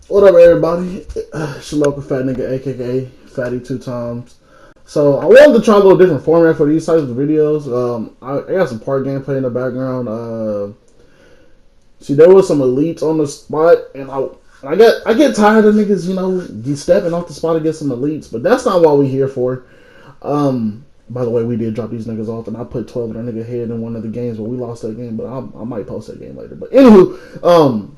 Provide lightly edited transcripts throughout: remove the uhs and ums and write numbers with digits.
What up, everybody? It's your local fat nigga, aka Fatty two times. So I wanted to try a little different format for these types of videos. I got some part gameplay in the background. See, there was some elites on the spot, and I get tired of niggas, stepping off the spot to get some elites, but that's not what we here for. By the way, we did drop these niggas off, and I put 12 of that nigga head in one of the games, but we lost that game. But I might post that game later. But anywho,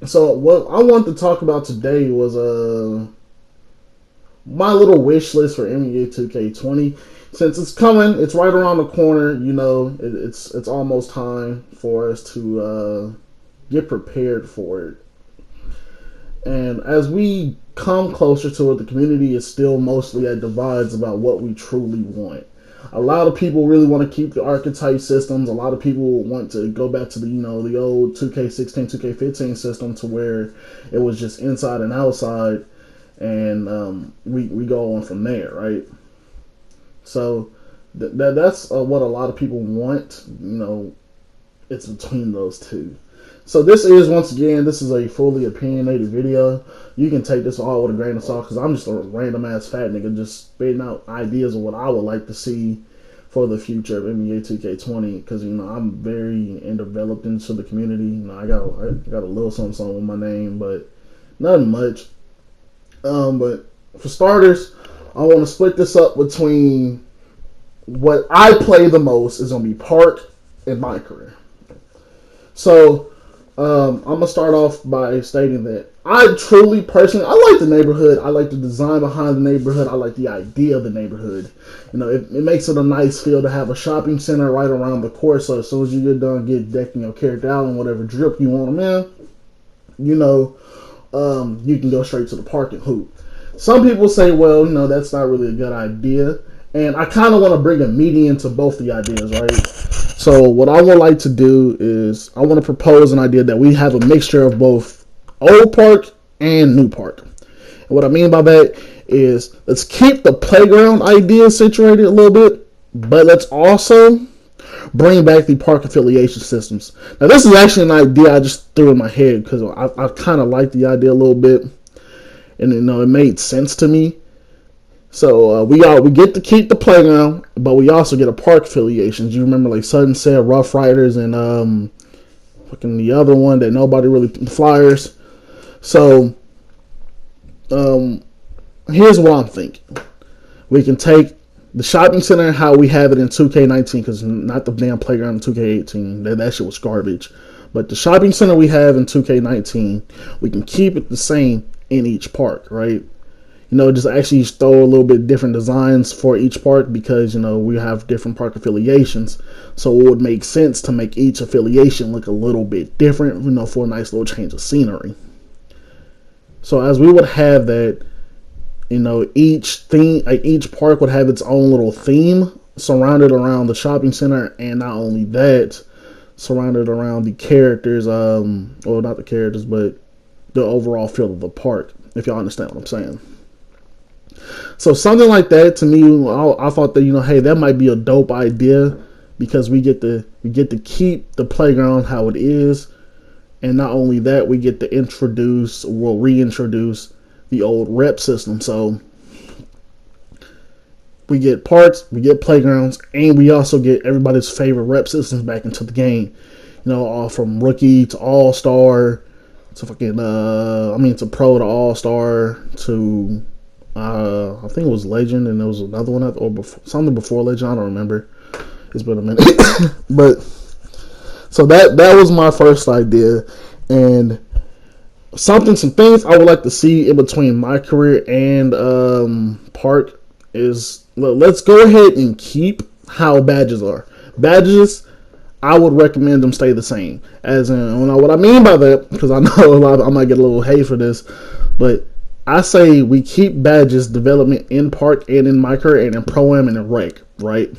so what I want to talk about today was my little wish list for NBA 2K20. Since it's coming, it's right around the corner. It's almost time for us to get prepared for it. And as we come closer to it, the community is still mostly at divides about what we truly want. A lot of people really want to keep the archetype systems. A lot of people want to go back to the old 2K16, 2K15 system to where it was just inside and outside, and we go on from there, right? So that's what a lot of people want. It's between those two. So this is a fully opinionated video. You can take this all with a grain of salt because I'm just a random ass fat nigga just spitting out ideas of what I would like to see for the future of NBA 2K20 because I'm very enveloped into the community. I got a little something with my name, but nothing much. But for starters, I want to split this up between what I play the most is gonna be Park and my career. So I'm gonna start off by stating that I truly, personally, I like the neighborhood. I like the design behind the neighborhood. I like the idea of the neighborhood. It makes it a nice feel to have a shopping center right around the court. So as soon as you get done, decking your character out in whatever drip you want them in, you can go straight to the park and hoop. Some people say, well, that's not really a good idea, and I kind of want to bring a median to both the ideas, right? So what I would like to do is I want to propose an idea that we have a mixture of both old park and new park. And what I mean by that is let's keep the playground idea situated a little bit, but let's also bring back the park affiliation systems. Now this is actually an idea I just threw in my head because I kind of like the idea a little bit, and it made sense to me. So we get to keep the playground, but we also get a park affiliations. You remember like Sunset, Rough Riders, and fucking the other one that nobody really Flyers. So here's what I'm thinking. We can take the shopping center how we have it in 2K19, because not the damn playground in 2K18. That shit was garbage. But the shopping center we have in 2K19, we can keep it the same in each park, right? Just actually throw a little bit different designs for each park because, we have different park affiliations. So it would make sense to make each affiliation look a little bit different, for a nice little change of scenery. So as we would have that, each park would have its own little theme surrounded around the shopping center, and not only that, surrounded around the characters, or not the characters, but the overall feel of the park, if y'all understand what I'm saying. So something like that, to me, I thought that hey, that might be a dope idea because we get to keep the playground how it is, and not only that, we get to reintroduce the old rep system. So we get parks, we get playgrounds, and we also get everybody's favorite rep systems back into the game. All from rookie to all-star to to pro to all-star to I think it was Legend, and there was another one or something before Legend. I don't remember. It's been a minute, but so that was my first idea, and some things I would like to see in between my career and Park is let's go ahead and keep how badges are. Badges, I would recommend them stay the same. As in, what I mean by that, because I know I might get a little hate for this, but I say we keep badges development in Park and in my career and in Pro-Am and in Rec, right?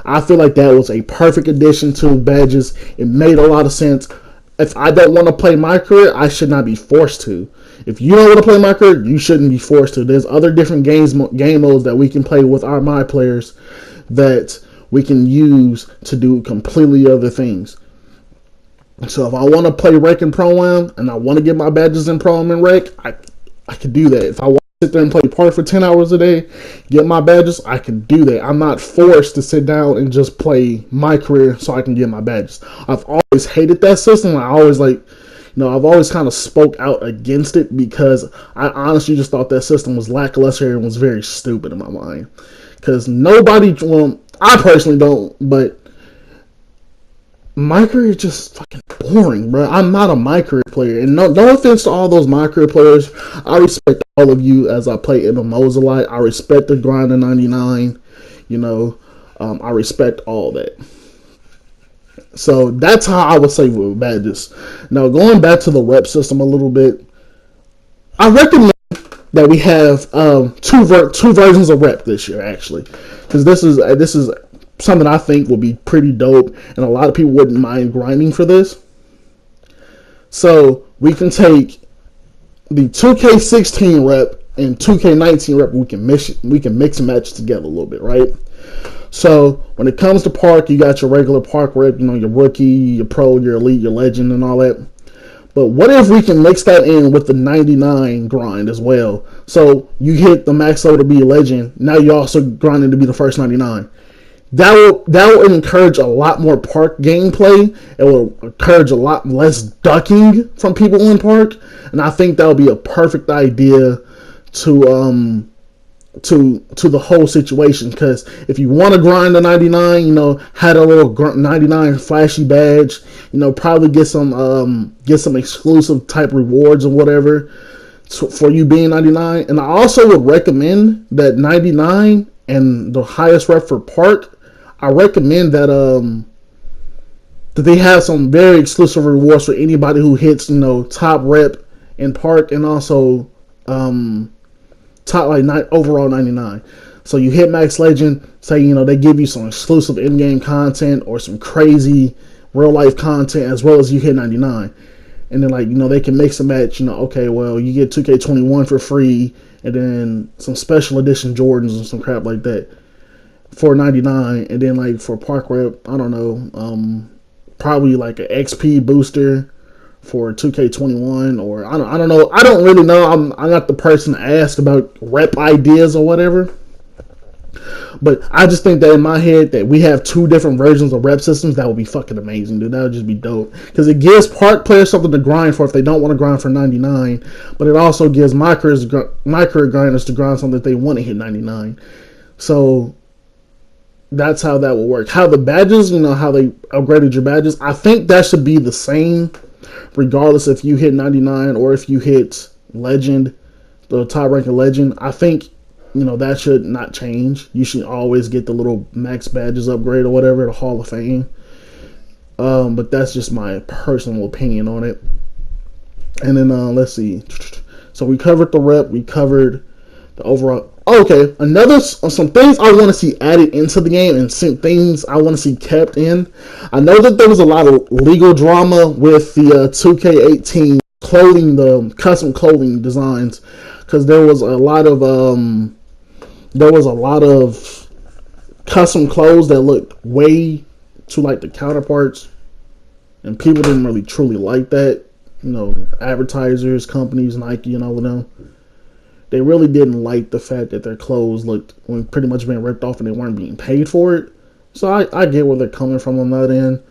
I feel like that was a perfect addition to badges. It made a lot of sense. If I don't want to play my career, I should not be forced to. If you don't want to play my career, you shouldn't be forced to. There's other different game modes that we can play with my players that we can use to do completely other things. So if I want to play Rec and Pro-Am and I want to get my badges in Pro-Am and Rec, I can do that. If I want to sit there and play Park for 10 hours a day, get my badges, I can do that. I'm not forced to sit down and just play my career so I can get my badges. I've always hated that system. I've always kind of spoke out against it because I honestly just thought that system was lackluster and was very stupid in my mind. Because I personally don't, but my career is just fucking boring, bro. I'm not a my career player, and no offense to all those my career players. I respect all of you as I play MMOs a lot. I respect the grind of 99. I respect all that. So that's how I would say with badges. Now going back to the rep system a little bit, I recommend that we have two versions of rep this year actually, because this is something I think will be pretty dope, and a lot of people wouldn't mind grinding for this. So we can take the 2K16 rep and 2K19 rep. We can mix and match together a little bit, right? So when it comes to Park, you got your regular Park rep, your rookie, your pro, your elite, your legend, and all that. But what if we can mix that in with the 99 grind as well? So you hit the max level to be a legend. Now you're also grinding to be the first 99. That will encourage a lot more Park gameplay. It will encourage a lot less ducking from people in Park, and I think that would be a perfect idea to the whole situation. Because if you want to grind the 99, had a little 99 flashy badge, probably get some exclusive type rewards or whatever for you being 99. And I also would recommend that 99 and the highest rep for Park. I recommend that they have some very exclusive rewards for anybody who hits top rep in Park, and also top overall 99. So you hit max legend, say they give you some exclusive in-game content or some crazy real life content, as well as you hit 99. And then they can mix and match. Okay, well, you get 2K21 for free, and then some special edition Jordans and some crap like that for 99. And then for Park rep, I don't know, probably like an XP booster for 2K21, or I don't know. I don't really know. I'm not the person to ask about rep ideas or whatever. But I just think that in my head that we have two different versions of rep systems, that would be fucking amazing, dude. That would just be dope. Because it gives Park players something to grind for if they don't want to grind for 99. But it also gives my career grinders to grind something that they want to hit 99. So that's how that will work. How the badges, how they upgraded your badges, I think that should be the same regardless if you hit 99 or if you hit legend, the top rank of legend. I think that should not change. You should always get the little max badges upgrade or whatever, the Hall of Fame. But that's just my personal opinion on it. And then let's see. So we covered the rep. We covered the overall. Okay, some things I want to see added into the game, and some things I want to see kept in. I know that there was a lot of legal drama with the 2K18 clothing, the custom clothing designs, because there was a lot of custom clothes that looked way too like the counterparts, and people didn't really truly like that. Advertisers, companies, Nike, and all of them. They really didn't like the fact that their clothes looked pretty much being ripped off and they weren't being paid for it. So I get where they're coming from on that end.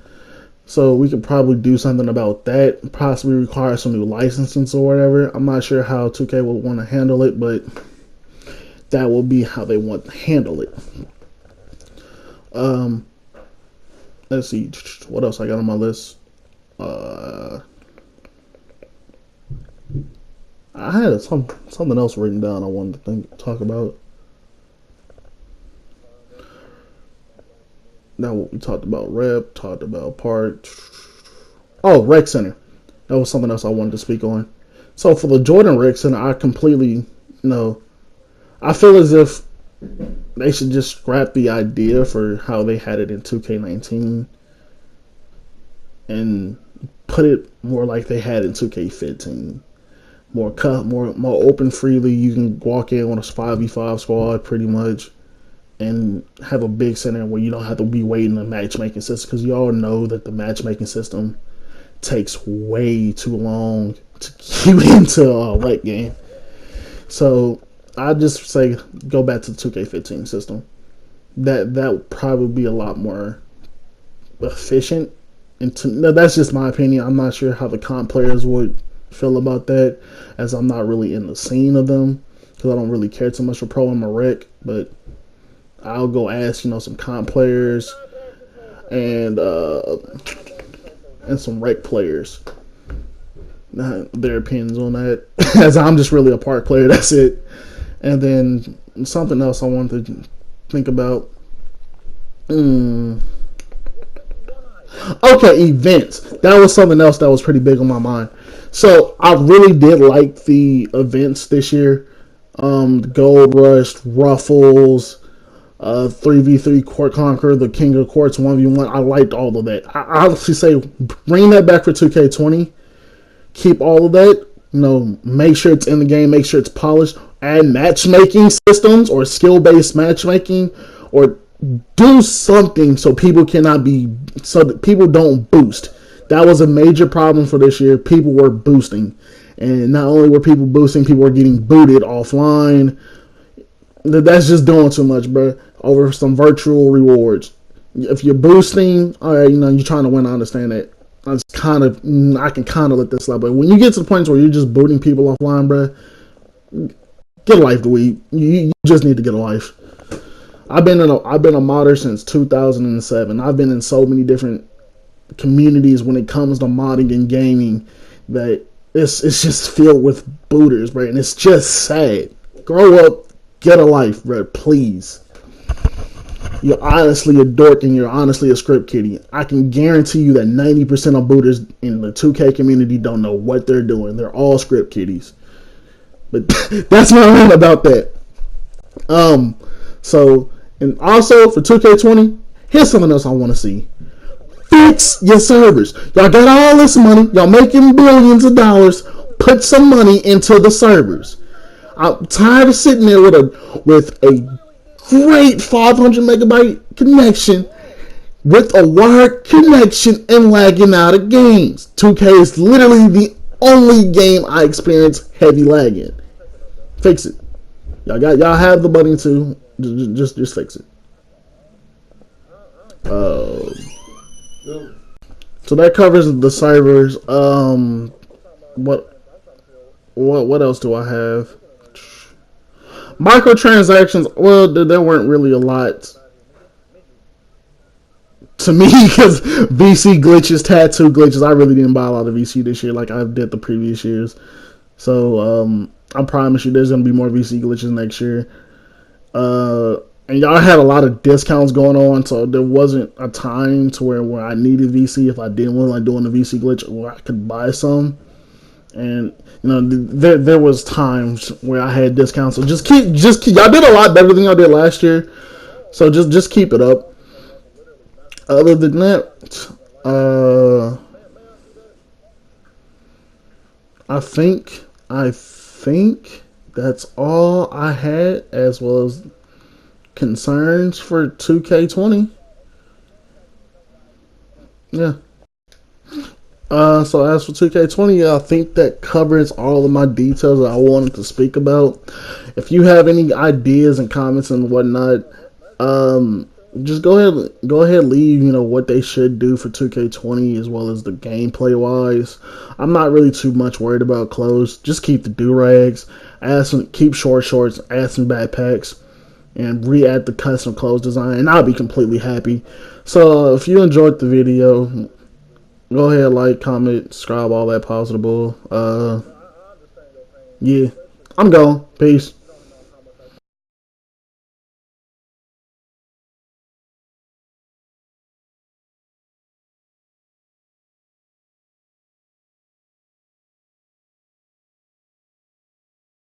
So we could probably do something about that. Possibly require some new licensing or whatever. I'm not sure how 2K will want to handle it, but that will be how they want to handle it. Let's see. What else I got on my list? I had something else written down I wanted to talk about. Now we talked about rep, talked about part. Oh, Rec Center. That was something else I wanted to speak on. So for the Jordan Rec Center, I completely, I feel as if they should just scrap the idea for how they had it in 2K19 and put it more like they had in 2K15. More open freely. You can walk in on a 5v5 squad pretty much and have a big center where you don't have to be waiting the matchmaking system, because you all know that the matchmaking system takes way too long to keep into a late game. So I just say go back to the 2K15 system. That would probably be a lot more efficient. And that's just my opinion. I'm not sure how the comp players would feel about that, as I'm not really in the scene of them, because I don't really care too much for pro. I'm a rec, but I'll go ask some comp players and some rec players their opinions on that, as I'm just really a park player. That's it. And then something else I wanted to think about. Okay, events. That was something else that was pretty big on my mind. So I really did like the events this year. Gold Rush, Ruffles, 3v3 Court Conquer, the King of Courts 1v1. I liked all of that. I honestly say bring that back for 2K20. Keep all of that. Make sure it's in the game. Make sure it's polished. Add matchmaking systems or skill-based matchmaking, or do something so people so that people don't boost. That was a major problem for this year. People were boosting, and not only were people boosting, people were getting booted offline. That's just doing too much, bro. Over some virtual rewards. If you're boosting, all right, you're trying to win. I understand that. I can kind of let this slide, but when you get to the point where you're just booting people offline, bro, get a life, dweeb. You just need to get a life. I've been a modder since 2007. I've been in so many different communities when it comes to modding and gaming that it's just filled with booters, bro, and it's just sad. Grow up, get a life, bro, please. You're honestly a dork and you're honestly a script kiddie. I can guarantee you that 90% of booters in the 2K community don't know what they're doing. They're all script kiddies. But that's my rant about that. So, and also for 2K20, here's something else I want to see. Fix your servers. Y'all got all this money. Y'all making billions of dollars. Put some money into the servers. I'm tired of sitting there with a great 500 megabyte connection with a wired connection and lagging out of games. 2K is literally the only game I experience heavy lag in. Fix it. Y'all have the money to just fix it. So that covers the servers. What else do I have? Microtransactions. Well, there weren't really a lot to me because VC glitches, tattoo glitches. I really didn't buy a lot of VC this year like I did the previous years. So I promise you, there's gonna be more VC glitches next year. And y'all had a lot of discounts going on, so there wasn't a time to where I needed VC. If I didn't want like doing the VC glitch, where I could buy some. And there was times where I had discounts. So just keep y'all did a lot better than y'all did last year. So just keep it up. Other than that, I think that's all I had, as well as concerns for 2K20. Yeah. So as for 2K20, I think that covers all of my details that I wanted to speak about. If you have any ideas and comments and whatnot, just go ahead, leave what they should do for 2K20 as well as the gameplay wise. I'm not really too much worried about clothes. Just keep the do-rags, keep short shorts, add some backpacks, and re-add the custom clothes design, and I'll be completely happy. So if you enjoyed the video, go ahead, like, comment, subscribe, all that possible. Yeah, I'm gone. Peace.